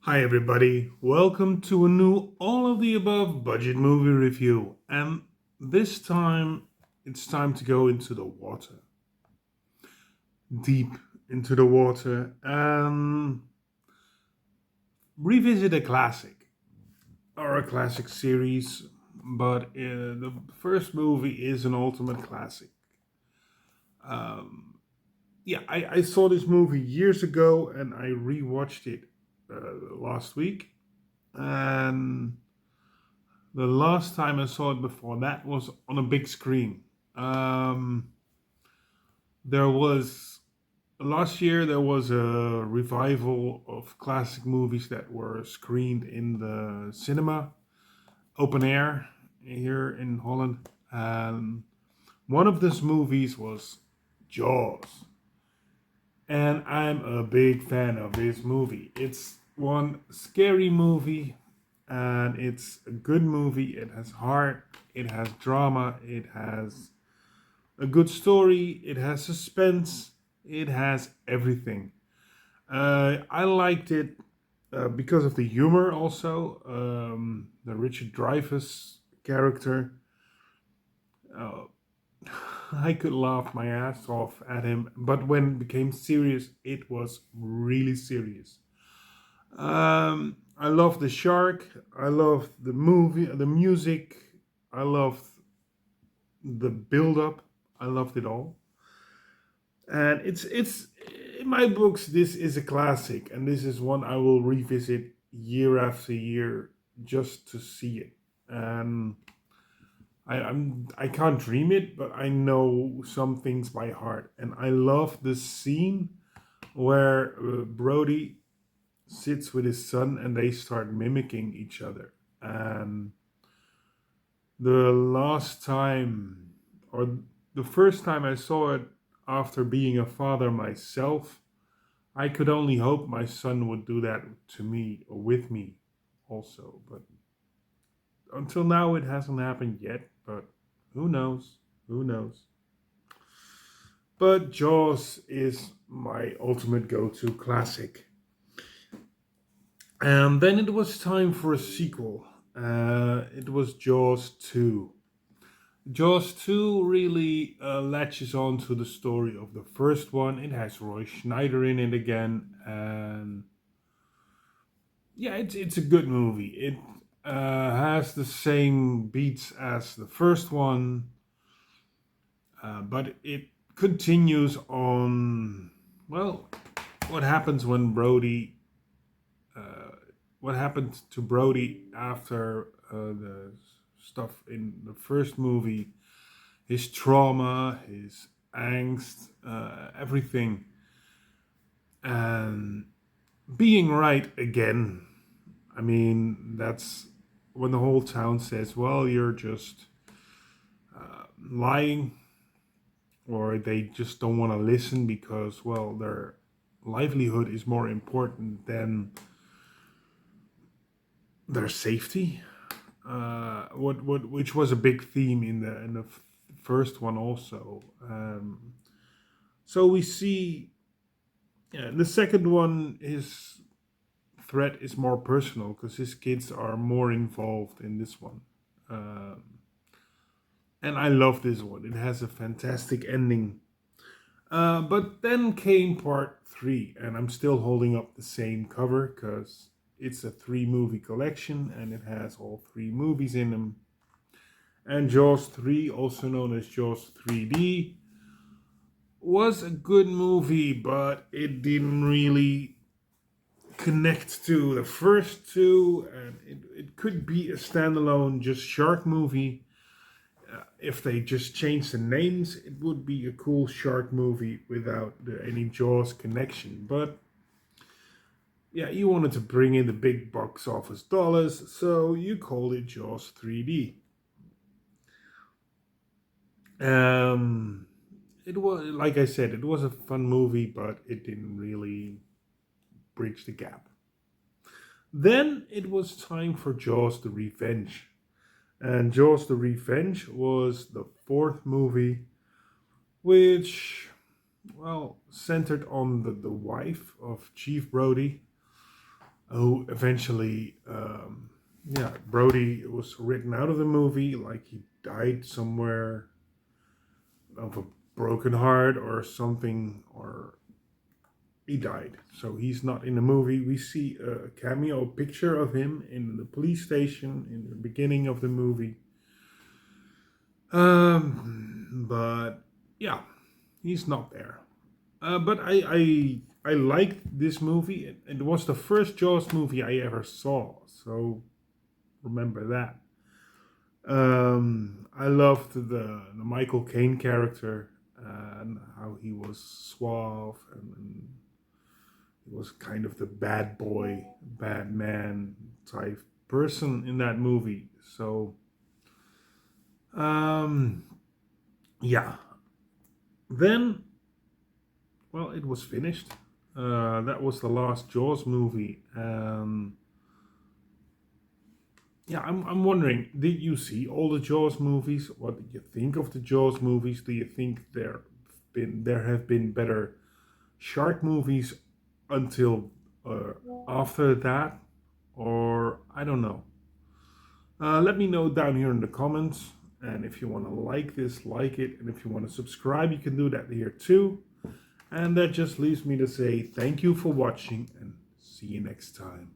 Hi, everybody. Welcome to a new all of the above budget movie review. And this time, it's time to go into the water, deep into the water, and revisit a classic or a classic series. But the first movie is an ultimate classic. Yeah, I saw this movie years ago and I rewatched it last week. And the last time I saw it before that was on a big screen. Um, there was last year there was a revival of classic movies that were screened in the cinema, open air here in Holland. And one of those movies was Jaws. And I'm a big fan of this movie. It's one scary movie and it's a good movie. It has heart, it has drama, it has a good story, it has suspense, it has everything. I liked it because of the humor, also. The Richard Dreyfuss character. Uh, I could laugh my ass off at him, but when it became serious, it was really serious. I love the shark. I love the movie, the music. I love the build up. I loved it all. And it's in my books. This is a classic, and this is one I will revisit year after year just to see it. And I can't dream it, but I know some things by heart, and I love the scene where Brody sits with his son and they start mimicking each other. And the last time, or the first time I saw it after being a father myself, I could only hope my son would do that to me or with me also. But until now, it hasn't happened yet. But who knows? Who knows? But Jaws is my ultimate go to classic. And then it was time for a sequel. It was Jaws 2. Jaws 2 really latches on to the story of the first one. It has Roy Schneider in it again. And yeah, it's a good movie. It has the same beats as the first one, but it continues on, well, what happens when Brody what happened to Brody after the stuff in the first movie, his trauma, his angst, everything, and being right again. I mean, that's when the whole town says, well, you're just lying, or they just don't want to listen because, well, their livelihood is more important than their safety. Which was a big theme in the first one also. So we see, yeah, the second one, his threat is more personal because his kids are more involved in this one. Um, and I love this one. It has a fantastic ending. But then came part three, and I'm still holding up the same cover because it's a three movie collection and it has all three movies in them. And Jaws 3, also known as Jaws 3D, was a good movie, but it didn't really connect to the first two, and it could be a standalone, just shark movie. If they just changed the names, it would be a cool shark movie without any Jaws connection. But yeah, you wanted to bring in the big box office dollars, so you called it Jaws 3D. Um, it was, like I said, it was a fun movie, but it didn't really bridge the gap. Then it was time for Jaws the Revenge. And Jaws the Revenge was the fourth movie, which, well, centered on the wife of Chief Brody. who eventually, yeah, Brody was written out of the movie, like he died somewhere of a broken heart or something, or he died. So he's not in the movie. We see a cameo picture of him in the police station in the beginning of the movie. But yeah, he's not there. But I liked this movie. It was the first Jaws movie I ever saw, so remember that. I loved the Michael Caine character and how he was suave and he was kind of the bad boy, bad man type person in that movie. So um, yeah, then well, it was finished. That was the last Jaws movie. Yeah, I'm wondering, did you see all the Jaws movies? What did you think of the Jaws movies? Do you think there have been better shark movies until uh, after that? Or I don't know. Let me know down here in the comments. And if you want to like this, like it. And if you want to subscribe, you can do that here too. And that just leaves me to say thank you for watching and see you next time.